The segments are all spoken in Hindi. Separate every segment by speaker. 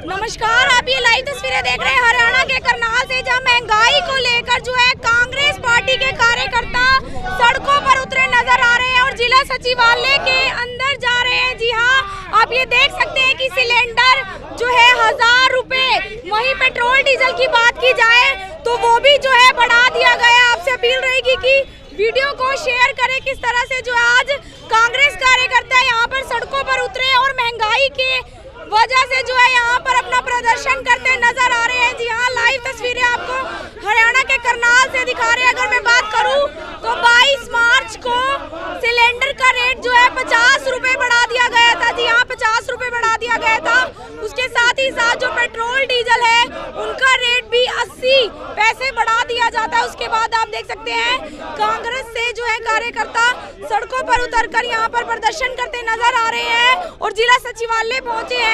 Speaker 1: नमस्कार, आप ये लाइव तस्वीरें देख रहे हैं हरियाणा के करनाल से, जहां महंगाई को लेकर जो है कांग्रेस पार्टी के कार्यकर्ता सड़कों पर उतरे नजर आ रहे हैं और जिला सचिवालय के अंदर जा रहे हैं। जी हां, आप ये देख सकते हैं कि सिलेंडर जो है 1000 रुपए, वहीं पेट्रोल डीजल की बात की जाए तो वो भी जो है बढ़ा दिया गया। आपसे अपील रहेगी कि वीडियो को शेयर करें। किस तरह से जो आज कांग्रेस कार्यकर्ता यहाँ पर सड़कों पर उतरे और महंगाई के वजह से जो है यहाँ पर अपना प्रदर्शन करते नजर आ रहे हैं। जी हाँ, लाइव तस्वीरें आपको हरियाणा के करनाल से दिखा रहे हैं। अगर मैं बात करूँ तो 22 मार्च को सिलेंडर का रेट जो है 50 रुपए बढ़ा दिया गया था। जी हाँ, 50 रुपए बढ़ा दिया गया था। उसके साथ ही साथ जो पेट्रोल डीजल है उनका रेट भी 80 पैसे बढ़ा दिया जाता है। उसके बाद आप देख सकते हैं कांग्रेस से जो है कार्यकर्ता सड़कों पर उतरकर यहाँ पर प्रदर्शन करते नजर आ रहे हैं और जिला सचिवालय पहुंचे हैं।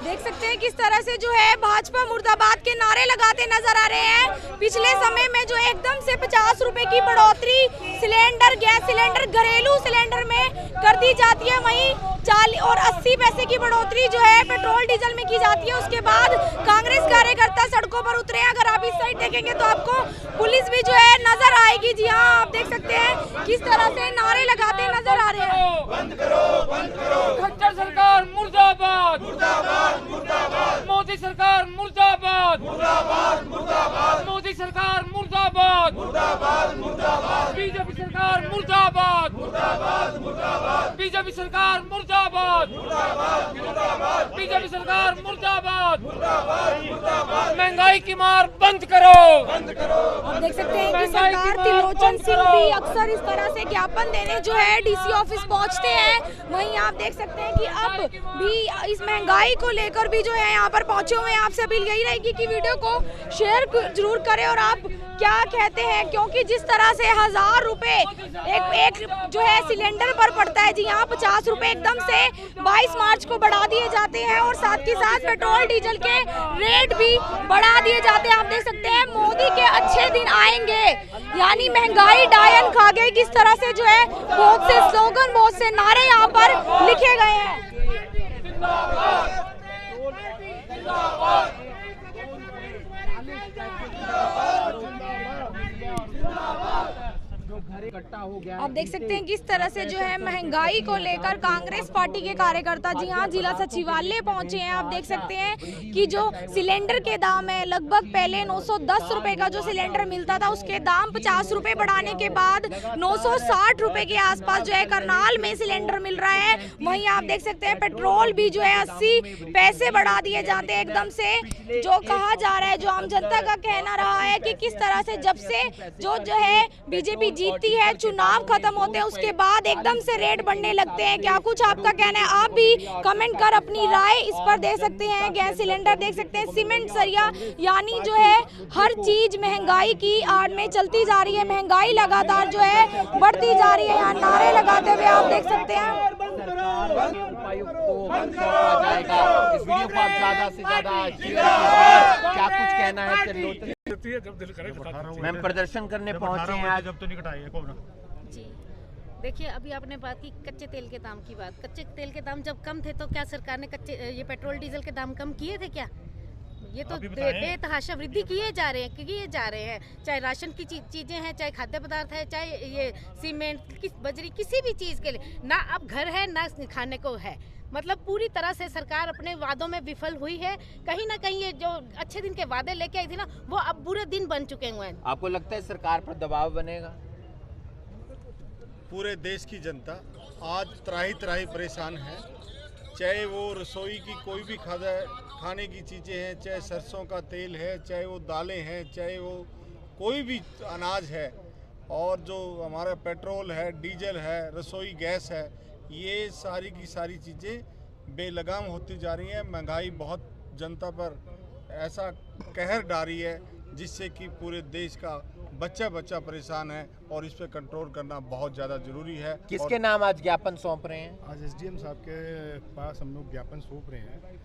Speaker 1: देख सकते हैं किस तरह से जो है भाजपा मुर्दाबाद के नारे लगाते नजर आ रहे हैं। पिछले समय में जो एकदम से 50 रुपए की बढ़ोतरी सिलेंडर, गैस सिलेंडर, घरेलू सिलेंडर में कर दी जाती है, वहीं 40 और 80 पैसे की बढ़ोतरी जो है पेट्रोल डीजल में की जाती है। उसके बाद कांग्रेस कार्यकर्ता सड़कों पर उतरे हैं। अगर आप इस साइड देखेंगे तो आपको पुलिस भी जो है नजर आएगी। जी हाँ, आप देख सकते हैं किस तरह से नारे लगाते नजर आ रहे हैं।
Speaker 2: बंद करो, बंद करो। खच्चर सरकार मुर्दाबाद, मुर्दाबाद, मुर्दाबाद। मोदी सरकार मुर्दाबाद, मुर्दाबाद, मुर्दाबाद। मोदी सरकार मुर्दाबाद, मुर्दाबाद, मुर्दाबाद। बीजेपी सरकार मुर्दाबाद, मुर्दाबाद, मुर्दाबाद। बीजेपी सरकार मुर्दाबाद, मुर्दाबाद, मुर्दाबाद। बीजेपी सरकार मुर्दाबाद, मुर्दाबाद, मुर्दाबाद। महंगाई की मार बंद करो, बंद करो।
Speaker 1: आप देख सकते हैं कि सरकार त्रिलोचन सिंह भी अक्सर इस तरह से ज्ञापन देने जो है डीसी ऑफिस पहुंचते हैं। वहीं आप देख सकते हैं कि अब भी इस महंगाई को लेकर भी जो है यहाँ पर पहुंचे हुए हैं। आपसे अपील यही रहेगी कि वीडियो को शेयर जरूर करें और आप क्या कहते हैं, क्योंकि जिस तरह से 1000 रुपए एक जो है सिलेंडर पर पड़ता है। जी यहाँ 50 रुपए एकदम से 22 मार्च को बढ़ा दिए जाते हैं और साथ ही साथ पेट्रोल डीजल के रेट भी बढ़ा दिए जाते हैं। आप देख सकते हैं मोदी के अच्छे दिन आएंगे, यानी महंगाई डायन खा गई। किस तरह से जो है बहुत से स्लोगन, बहुत से नारे यहाँ पर लिखे गए हैं। आप देख सकते हैं किस तरह से जो है महंगाई को लेकर कांग्रेस पार्टी के कार्यकर्ता जी हाँ जिला सचिवालय पहुंचे हैं। आप देख सकते हैं कि जो सिलेंडर के दाम है, लगभग पहले 910 रुपए का जो सिलेंडर मिलता था उसके दाम 50 रुपए बढ़ाने के बाद 960 रुपए के आसपास जो है करनाल में सिलेंडर मिल रहा है। वहीं आप देख सकते हैं पेट्रोल भी जो है 80 पैसे बढ़ा दिए जाते हैं एकदम से। जो कहा जा रहा है, जो आम जनता का कहना रहा है कि किस तरह से जब से जो है बीजेपी जीतती है, चुनाव खत्म होते हैं, उसके बाद एकदम से रेट बढ़ने लगते हैं। क्या कुछ आपका कहना है? आप भी कमेंट कर अपनी राय इस पर दे सकते हैं। गैस सिलेंडर देख सकते हैं, सीमेंट, सरिया, यानी जो है हर चीज महंगाई की आड़ में चलती जा रही है। महंगाई लगातार जो है बढ़ती जा रही है। यहाँ नारे लगाते हुए आप देख सकते हैं।
Speaker 3: उपायुक्त को सौंपा जाएगा। इस वीडियो को आप ज्यादा से ज्यादा शेयर कीजिए। क्या कुछ कहना है त्रिलोचन? मैम प्रदर्शन करने पहुंचे हैं आज।
Speaker 4: जी देखिए, अभी आपने बात की कच्चे तेल के दाम की बात। कच्चे तेल के दाम जब कम थे तो क्या सरकार ने ये पेट्रोल डीजल के दाम कम किए थे क्या? ये तो बेतहाशा वृद्धि किए जा रहे हैं। चाहे राशन की चीजें हैं, चाहे खाद्य पदार्थ है, चाहे ये सीमेंट, बजरी, किसी भी चीज के लिए ना अब घर है ना खाने को है। मतलब पूरी तरह से सरकार अपने वादों में विफल हुई है। कहीं ना कहीं ये जो अच्छे दिन के वादे लेके आई थी ना, वो अब बुरे दिन बन चुके हुए हैं।
Speaker 3: आपको लगता है सरकार पर दबाव बनेगा?
Speaker 5: पूरे देश की जनता आज त्राही त्राही परेशान है। चाहे वो रसोई की कोई भी खाने की चीज़ें हैं, चाहे सरसों का तेल है, चाहे वो दालें हैं, चाहे वो कोई भी अनाज है, और जो हमारा पेट्रोल है, डीजल है, रसोई गैस है, ये सारी की सारी चीज़ें बेलगाम होती जा रही हैं। महंगाई बहुत जनता पर ऐसा कहर डाली है जिससे कि पूरे देश का बच्चा बच्चा परेशान है और इस पे कंट्रोल करना बहुत ज़्यादा ज़रूरी है।
Speaker 3: किसके नाम आज ज्ञापन सौंप रहे हैं?
Speaker 6: आज एसडीएम साहब के पास हम लोग ज्ञापन सौंप रहे हैं।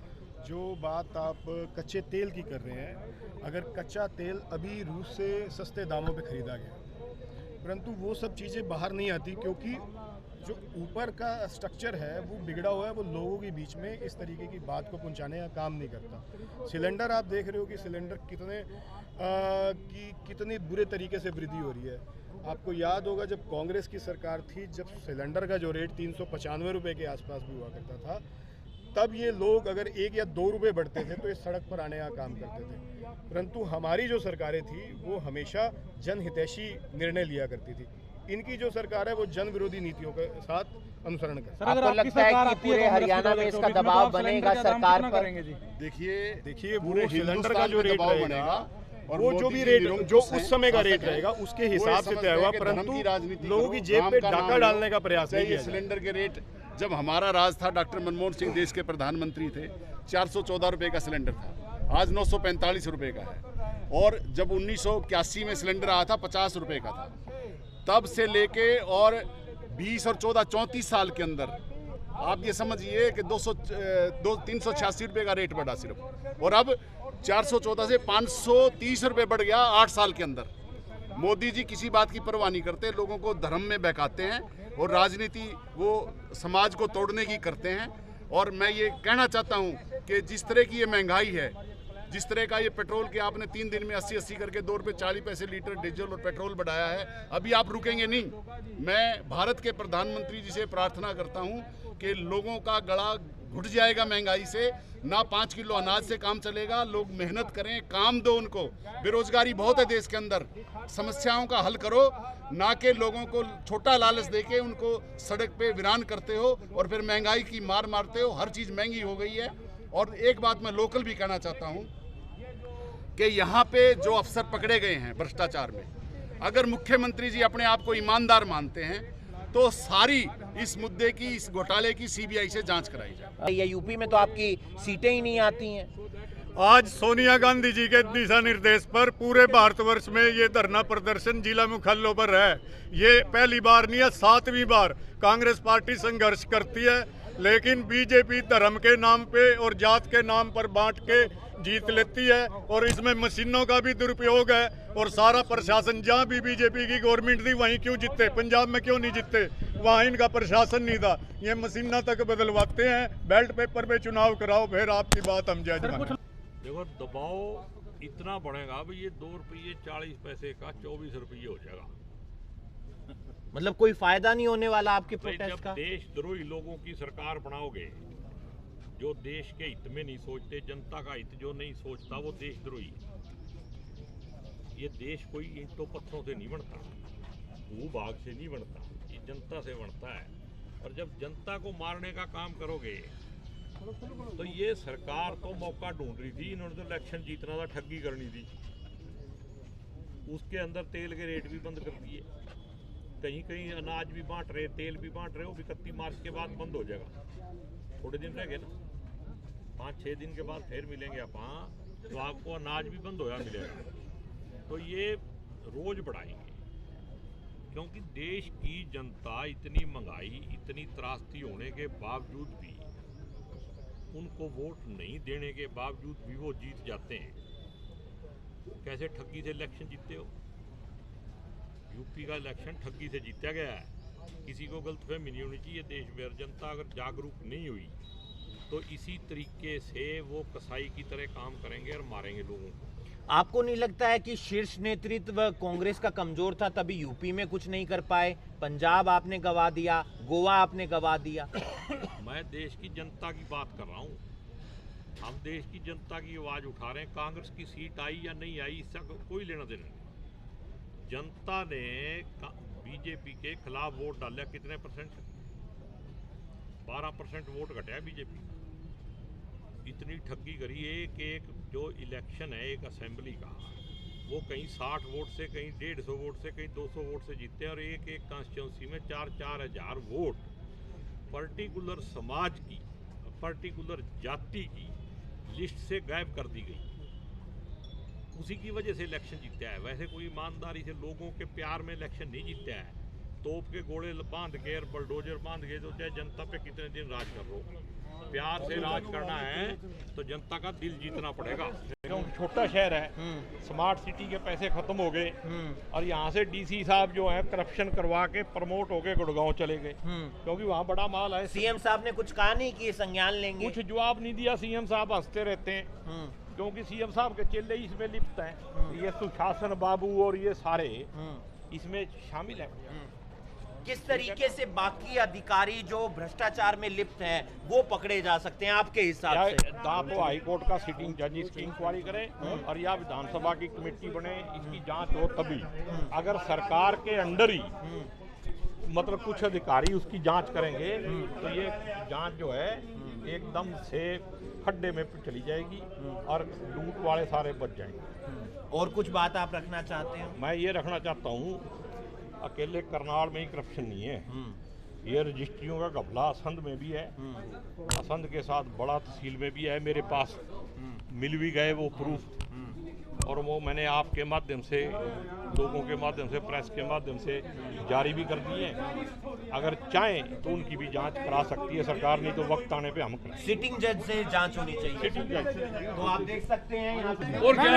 Speaker 6: जो बात आप कच्चे तेल की कर रहे हैं, अगर कच्चा तेल अभी रूस से सस्ते दामों पे ख़रीदा गया, परंतु वो सब चीज़ें बाहर नहीं आती क्योंकि जो ऊपर का स्ट्रक्चर है वो बिगड़ा हुआ है, वो लोगों के बीच में इस तरीके की बात को पहुंचाने का काम नहीं करता। सिलेंडर आप देख रहे हो कि सिलेंडर कितने बुरे तरीके से वृद्धि हो रही है। आपको याद होगा जब कांग्रेस की सरकार थी, जब सिलेंडर का जो रेट 395 रुपये के आसपास भी हुआ करता था, तब ये लोग अगर 1 या 2 रुपये बढ़ते थे तो इस सड़क पर आने का काम करते थे। परंतु हमारी जो सरकारें थी वो हमेशा जनहितैषी निर्णय लिया करती थी। इनकी जो सरकार है वो जन विरोधी नीतियों के साथ अनुसरण करती है।
Speaker 3: आपको लगता है कि पूरे हरियाणा में इसका दबाव बनेगा सरकार पर?
Speaker 6: देखिए वो सिलेंडर का जो रेट रहेगा और वो जो भी रेट जो उस समय का रेट रहेगा उसके हिसाब से तय होगा, परंतु लोगों की जेब पे डाका डालने का प्रयास नहीं किया।
Speaker 7: सिलेंडर के रेट, जब हमारा राज था, डॉक्टर मनमोहन सिंह देश के प्रधानमंत्री थे, 414 रुपये का सिलेंडर था, आज 945 रुपये का है। और जब 1981 में सिलेंडर आया था 50 रुपये का था। तब से लेके और 20 और 14 34 साल के अंदर आप ये समझिए कि 386 रुपये का रेट बढ़ा सिर्फ, और अब 414 से 530 रुपये बढ़ गया 8 साल के अंदर। मोदी जी किसी बात की परवाह नहीं करते, लोगों को धर्म में बहकाते हैं और राजनीति वो समाज को तोड़ने की करते हैं। और मैं ये कहना चाहता हूँ कि जिस तरह की ये महंगाई है, जिस तरह का ये पेट्रोल के आपने 3 दिन में 80 करके 2 रुपये 40 पैसे लीटर डीजल और पेट्रोल बढ़ाया है, अभी आप रुकेंगे नहीं। मैं भारत के प्रधानमंत्री जी से प्रार्थना करता हूँ कि लोगों का गला घुट जाएगा महंगाई से, ना 5 किलो अनाज से काम चलेगा। लोग मेहनत करें, काम दो उनको। बेरोजगारी बहुत है देश के अंदर, समस्याओं का हल करो, ना कि लोगों को छोटा लालच देके उनको सड़क पे वीरान करते हो और फिर महंगाई की मार मारते हो। हर चीज़ महंगी हो गई है। और एक बात मैं लोकल भी कहना चाहता हूँ कि यहाँ पे जो अफसर पकड़े गए हैं भ्रष्टाचार में, अगर मुख्यमंत्री जी अपने आप को ईमानदार मानते हैं तो सारी इस मुद्दे की, इस घोटाले की सीबीआई से जांच कराई जाए।
Speaker 3: ये यूपी में तो आपकी सीटें ही नहीं आती हैं।
Speaker 8: आज सोनिया गांधी जी के दिशा निर्देश पर पूरे भारतवर्ष में ये धरना प्रदर्शन जिला मुख्यालयों पर है। ये पहली बार नहीं है, 7वीं बार कांग्रेस पार्टी संघर्ष करती है, लेकिन बीजेपी धर्म के नाम पे और जात के नाम पर बांट के जीत लेती है। और इसमें मशीनों का भी दुरुपयोग है। और सारा प्रशासन, जहाँ भी बीजेपी की गवर्नमेंट थी वहीं क्यों जीते, पंजाब में क्यों नहीं जीते, वहाँ इनका प्रशासन नहीं था। ये मशीना तक बदलवाते हैं, बैलेट पेपर पे चुनाव कराओ, फिर आपकी बात हम जायज मानें।
Speaker 9: देखो दबाव इतना बढ़ेगा, भाई ये 2 रुपये 40 पैसे का 24 रुपये हो जाएगा।
Speaker 3: मतलब कोई फायदा नहीं होने वाला आपके प्रोटेस्ट
Speaker 9: जब
Speaker 3: का?
Speaker 9: देशद्रोही लोगों की सरकार बनाओगे, जो देश के हित में नहीं सोचते, जनता का हित जो नहीं सोचता, वो देशद्रोही है। ये देश कोई ईंटों पत्थरों से नहीं बनता, भूभाग से नहीं बनता, ये जनता से बनता है। और जब जनता को मारने का काम करोगे तो ये सरकार तो मौका ढूंढ रही थी, इन्होंने तो इलेक्शन जीतना था, ठगी करनी थी। उसके अंदर तेल के रेट भी बंद कर दिए, कहीं कहीं अनाज भी बांट रहे, तेल भी बांट रहे हो। 31 मार्च के बाद बंद हो जाएगा, थोड़े दिन रह गए ना, 5-6 दिन के बाद फिर मिलेंगे आप। हाँ, तो आपको अनाज भी बंद होया मिलेगा। तो ये रोज बढ़ाएंगे, क्योंकि देश की जनता इतनी महंगाई, इतनी त्रासदी होने के बावजूद भी, उनको वोट नहीं देने के बावजूद भी वो जीत जाते हैं। कैसे ठगी से इलेक्शन जीतते हो? यूपी का इलेक्शन ठगी से जीता गया है। किसी को गलतफहमी नहीं होनी चाहिए। देश में जनता अगर जागरूक नहीं हुई तो इसी तरीके से वो कसाई की तरह काम करेंगे और मारेंगे लोगों को।
Speaker 3: आपको नहीं लगता है कि शीर्ष नेतृत्व कांग्रेस का कमजोर था, तभी यूपी में कुछ नहीं कर पाए? पंजाब आपने गवा दिया, गोवा आपने गवा दिया।
Speaker 9: मैं देश की जनता की बात कर रहा हूँ। हम देश की जनता की आवाज उठा रहे हैं। कांग्रेस की सीट आई या नहीं आई, इसका कोई लेना देना नहीं। जनता ने बीजेपी के खिलाफ वोट डाला, कितने परसेंट? 12% वोट घटा बीजेपी। इतनी ठगी करी। एक जो इलेक्शन है एक असेंबली का, वो कहीं 60 वोट से, कहीं 150 वोट से, कहीं 200 वोट से जीते हैं। और एक कॉन्स्टिट्यूंसी में 4-4 हज़ार वोट पर्टिकुलर समाज की, पर्टिकुलर जाति की लिस्ट से गायब कर दी गई। उसी की वजह से इलेक्शन जीता है। वैसे कोई ईमानदारी से लोगों के प्यार में इलेक्शन नहीं जीता है। तोप के गोले बांध के और बलडोजर बांध के तो चाहे जनता पे कितने दिन राज कर लो, प्यार से राज करना है तो जनता का दिल जीतना पड़ेगा।
Speaker 10: क्योंकि छोटा शहर है, स्मार्ट सिटी के पैसे खत्म हो गए और यहाँ से डीसी साहब जो है करप्शन करवा के प्रमोट होके गुड़गांव चले गए, क्योंकि वहाँ बड़ा माल है।
Speaker 3: सीएम साहब ने कुछ कहा नहीं कि ये संज्ञान लेंगे?
Speaker 10: कुछ जवाब नहीं दिया। सीएम साहब हंसते रहते हैं क्योंकि सीएम साहब के चेले ही इसमें लिप्त हैं। ये सुशासन बाबू और ये सारे इसमें शामिल हैं।
Speaker 3: किस तरीके से बाकी अधिकारी जो भ्रष्टाचार में लिप्त हैं वो पकड़े जा सकते हैं आपके हिसाब से?
Speaker 10: तो हाई कोर्ट का सिटिंग जज इसकी इंक्वायरी करे और या विधानसभा की कमेटी बने, इसकी जांच हो तभी। अगर सरकार के अंडर ही मतलब कुछ अधिकारी उसकी जांच करेंगे तो ये जांच जो है एकदम से खड्डे में चली जाएगी और लूट वाले सारे बच जाएंगे।
Speaker 3: और कुछ बात आप रखना चाहते हैं?
Speaker 10: मैं ये रखना चाहता हूँ, अकेले करनाल में ही करप्शन नहीं है, ये रजिस्ट्रियों का घपला असंध में भी है, असंध के साथ बड़ा तहसील में भी है। मेरे पास मिल भी गए वो प्रूफ और वो मैंने आपके माध्यम से, लोगों के माध्यम से, प्रेस के माध्यम से जारी भी कर दिए हैं। अगर चाहें तो उनकी भी जांच करा सकती है सरकार, नहीं तो वक्त आने पे हम करें।
Speaker 3: सिटिंग जज से जांच होनी चाहिए।
Speaker 10: सिटिंग जज
Speaker 3: तो आप देख सकते हैं यहाँ पे
Speaker 2: और क्या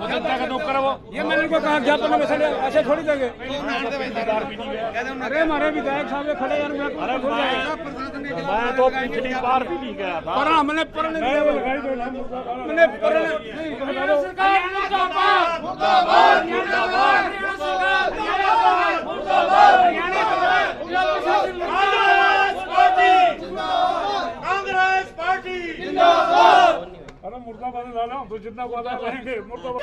Speaker 2: जनता का नौकर है वो। ये मैंने को कहा ज्ञापन में ऐसे थोड़ी देंगे। अरे हमारे विधायक साहब खड़े यार,
Speaker 10: मैं तो पिछली बार भी नहीं गया था।
Speaker 2: हमने
Speaker 5: कांग्रेस पार्टी
Speaker 2: अरे मुर्दाबाद लाला हम तो जितना वादा करेंगे मुर्दाबाद।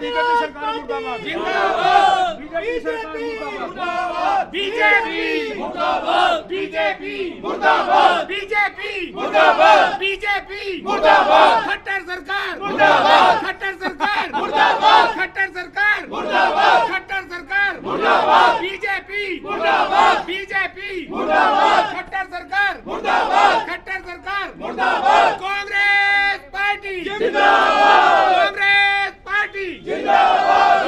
Speaker 2: बीजेपी सरकार मुर्दाबाद, बीजेपी सरकार मुर्दाबाद, बीजेपी मुर्दाबाद, बीजेपी मुर्दाबाद, बीजेपी मुर्दाबाद, बीजेपी मुर्दाबाद, खट्टर सरकार मुर्दाबाद, खट्टर सरकार मुर्दाबाद, खट्टर सरकार मुर्दाबाद, खट्टर सरकार मुर्दाबाद, बीजेपी मुर्दाबाद, बीजेपी मुर्दाबाद, खट्टर सरकार मुर्दाबाद, खट्टर सरकार मुर्दाबाद, कांग्रेस पार्टी जिंदाबाद, कांग्रेस पार्टी जिंदाबाद।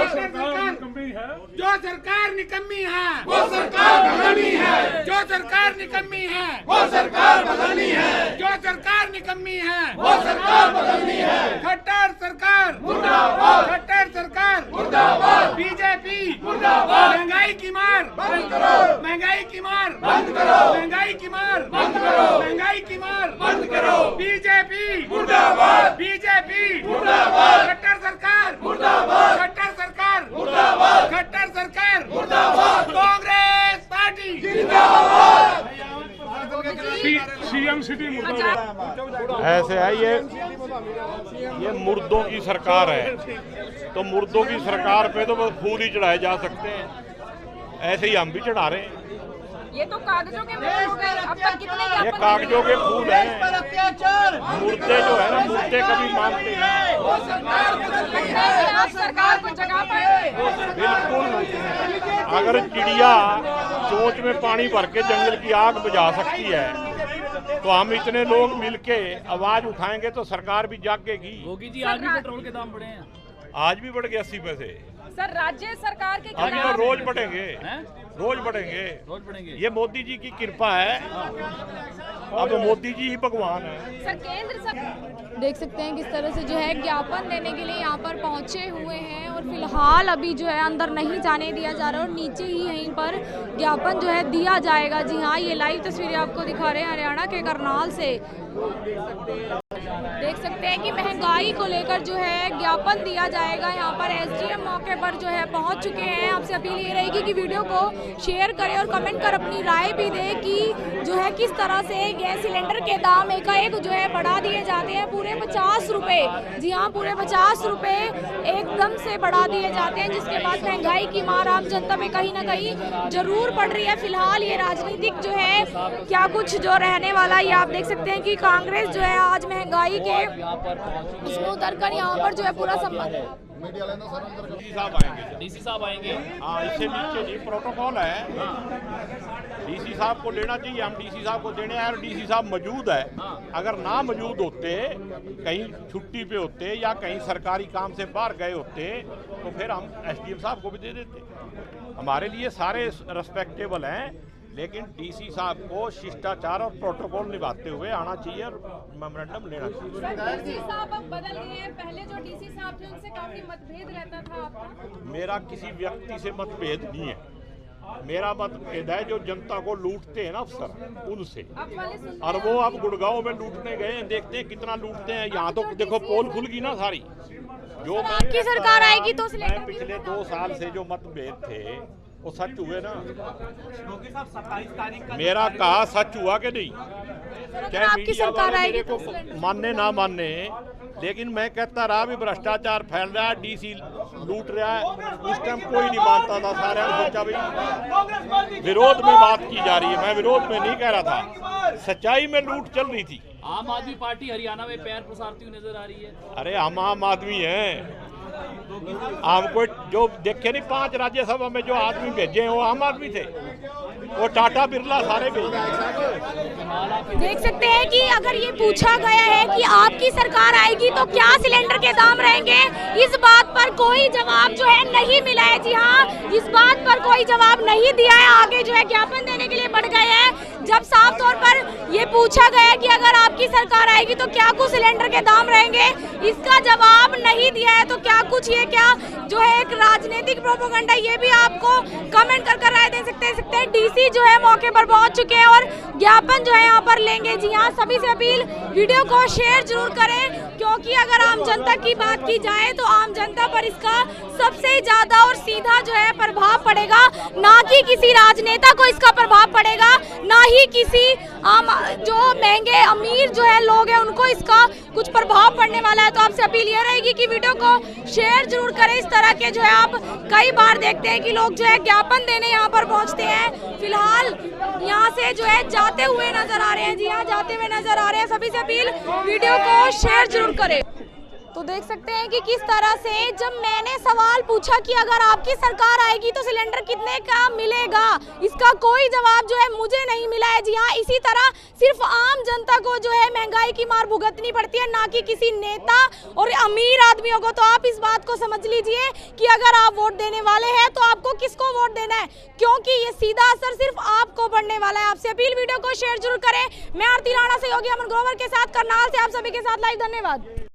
Speaker 2: जो सरकार निकम्मी है वो सरकार बदलनी है, जो सरकार निकम्मी है वो सरकार बदलनी है, जो सरकार निकम्मी है वो सरकार बदलनी है। खट्टर सरकार मुर्दाबाद, खट्टर सरकार मुर्दाबाद, बीजेपी मुर्दाबाद। महंगाई की मार बंद करो, महंगाई की मार बंद करो, महंगाई की मार बंद करो, महंगाई की मार बंद करो। बीजेपी मुर्दाबाद, बीजेपी मुर्दाबाद, खट्टर सरकार मुर्दाबाद, खट्टर सरकार मुर्दाबाद, खट्टर सरकार मुर्दाबाद, कांग्रेस पार्टी जिंदाबाद। सीएम सिटी मुर्दाबाद।
Speaker 10: ऐसे है ये मुर्दों की सरकार है, तो मुर्दों की सरकार पे तो बस फूल ही चढ़ाए जा सकते हैं, ऐसे ही हम भी चढ़ा रहे हैं।
Speaker 1: ये तो कागजों के फूल हो गए। अब तक कितने
Speaker 10: ये कागजों के फूल हैं, मुर्दे जो है ना, मुर्दे कभी मानते नहीं।
Speaker 1: आप सरकार को जगा पाए?
Speaker 10: बिल्कुल, अगर चिड़िया चोंच में पानी भर के जंगल की आग बुझा सकती है तो हम इतने लोग मिलके आवाज उठाएंगे तो सरकार भी जागेगी।
Speaker 2: योगी जी आज भी पेट्रोल के दाम बढ़े हैं,
Speaker 10: आज भी बढ़ गए 80 पैसे।
Speaker 1: सर राज्य सरकार के
Speaker 10: आज तो रोज बढ़ेंगे, रोज बढ़ेंगे,
Speaker 2: रोज बढ़ेंगे।
Speaker 10: ये मोदी जी की कृपा है, अब मोदी जी ही भगवान है।
Speaker 1: सर केंद्र सरकार देख सकते हैं किस तरह से जो है ज्ञापन देने के लिए यहाँ पर पहुँचे हुए हैं और फिलहाल अभी जो है अंदर नहीं जाने दिया जा रहा और नीचे ही यहीं पर ज्ञापन जो है दिया जाएगा। जी हाँ, ये लाइव तस्वीरें आपको दिखा रहे हैं हरियाणा के करनाल से। देख सकते हैं कि महंगाई को लेकर जो है ज्ञापन दिया जाएगा। यहाँ पर एसडीएम मौके पर जो है पहुँच चुके हैं। आपसे अपील ये रहेगी कि वीडियो को शेयर करें और कमेंट कर अपनी राय भी दें कि जो है किस तरह से गैस सिलेंडर के दाम एकाएक जो है बढ़ा दिए जाते हैं। पूरे 50 रुपये, जी हाँ पूरे 50 रुपये एकदम से बढ़ा दिए जाते हैं, जिसके बाद महंगाई की मार आम जनता पे कहीं ना कहीं जरूर पड़ रही है। फिलहाल ये राजनीतिक जो है क्या कुछ जो रहने वाला, ये आप देख सकते हैं कि कांग्रेस जो है आज महंगाई के उसमें उतरकर यहाँ पर जो है पूरा संबंध
Speaker 10: डीसी साहब आएंगे,
Speaker 2: डीसी साहब आएंगे।
Speaker 10: हाँ, इससे नीचे जी प्रोटोकॉल है, डीसी साहब को लेना चाहिए, हम डीसी साहब को देने आए और डीसी साहब मौजूद है। अगर ना मौजूद होते, कहीं छुट्टी पे होते या कहीं सरकारी काम से बाहर गए होते तो फिर हम एसडीएम साहब को भी दे देते। हमारे लिए सारे रेस्पेक्टेबल हैं, लेकिन डीसी साहब को शिष्टाचार और प्रोटोकॉल निभाते हुए आना चाहिए और मेमोरेंडम लेना चाहिए।
Speaker 1: डीसी साहब अब बदल गए हैं, पहले जो डीसी साहब थे उनसे काफी मतभेद रहता था आपका?
Speaker 10: मेरा किसी व्यक्ति से मतभेद नहीं है, मेरा मतभेद है जो जनता को लूटते हैं ना अफसर, उनसे। और वो अब गुड़गांव में लूटने गए हैं, देखते हैं कितना लूटते हैं। यहाँ तो देखो पोल खुल गई ना सारी। जो
Speaker 1: आपकी सरकार आएगी तो
Speaker 10: पिछले 2 साल से जो मतभेद थे वो सच हुए ना। मेरा कहा सच हुआ कि नहीं, चाहे
Speaker 1: आपकी सरकार आएगी
Speaker 10: को मानने ना मानने, लेकिन मैं कहता रहा भी भ्रष्टाचार फैल रहा है, डीसी लूट रहा है। उस टाइम कोई नहीं मानता था, सारे ने सोचा भाई विरोध में बात की जा रही है। मैं विरोध में नहीं कह रहा था, सच्चाई में लूट चल रही थी।
Speaker 2: आम आदमी पार्टी हरियाणा में पैर पसारती हुई नजर आ रही है।
Speaker 10: अरे हम आम आदमी हैं, हमको जो देखे नहीं 5 राज्यसभा में जो आदमी भेजे हैं वो आम आदमी थे, वो टाटा बिरला सारे भेजे।
Speaker 1: देख सकते हैं कि अगर ये पूछा गया है कि आपकी सरकार आएगी तो क्या सिलेंडर के दाम रहेंगे, इस बात पर कोई जवाब जो है नहीं मिला है। जी हाँ, इस बात पर कोई जवाब नहीं दिया है। आगे जो है ज्ञापन देने के लिए बढ़ गए हैं। जब साफ तौर पर ये पूछा गया कि अगर आपकी सरकार आएगी तो क्या कुछ सिलेंडर के दाम रहेंगे, इसका जवाब नहीं दिया है। तो क्या कुछ ये क्या जो है एक राजनीतिक प्रोपेगेंडा, ये भी आपको कमेंट कर राय दे सकते हैं। डीसी जो है मौके पर पहुंच चुके हैं और ज्ञापन जो है यहाँ पर लेंगे। जी हाँ, सभी से अपील, वीडियो को शेयर जरूर करें, क्योंकि अगर आम जनता की बात की जाए तो आम जनता पर इसका सबसे ज्यादा और सीधा जो है प्रभाव पड़ेगा। ना कि किसी राजनेता को इसका प्रभाव पड़ेगा, ना ही किसी आम जो महंगे अमीर जो है लोग हैं उनको इसका कुछ प्रभाव पड़ने वाला है। तो आपसे अपील ये रहेगी कि वीडियो को शेयर जरूर करें। इस तरह के जो है आप कई बार देखते हैं कि लोग जो है ज्ञापन देने यहाँ पर पहुँचते हैं। फिलहाल यहाँ से जो है जाते हुए नजर आ रहे हैं। जी हाँ, जाते हुए नजर आ रहे हैं। सभी से अपील, वीडियो को शेयर जरूर करें। तो देख सकते हैं कि किस तरह से जब मैंने सवाल पूछा कि अगर आपकी सरकार आएगी तो सिलेंडर कितने का मिलेगा, इसका कोई जवाब जो है मुझे नहीं मिला है। जी हाँ, इसी तरह सिर्फ आम जनता को जो है महंगाई की मार भुगतनी पड़ती है, ना कि किसी नेता और अमीर आदमियों को। तो आप इस बात को समझ लीजिए कि अगर आप वोट देने वाले हैं तो आपको किसको वोट देना है, क्योंकि ये सीधा असर सिर्फ आपको पड़ने वाला है। आपसे अपील, वीडियो को शेयर जरूर करें। मैं आरती राणा, सहयोगी अमन ग्रोवर के साथ करनाल से आप सभी के साथ लाइव। धन्यवाद।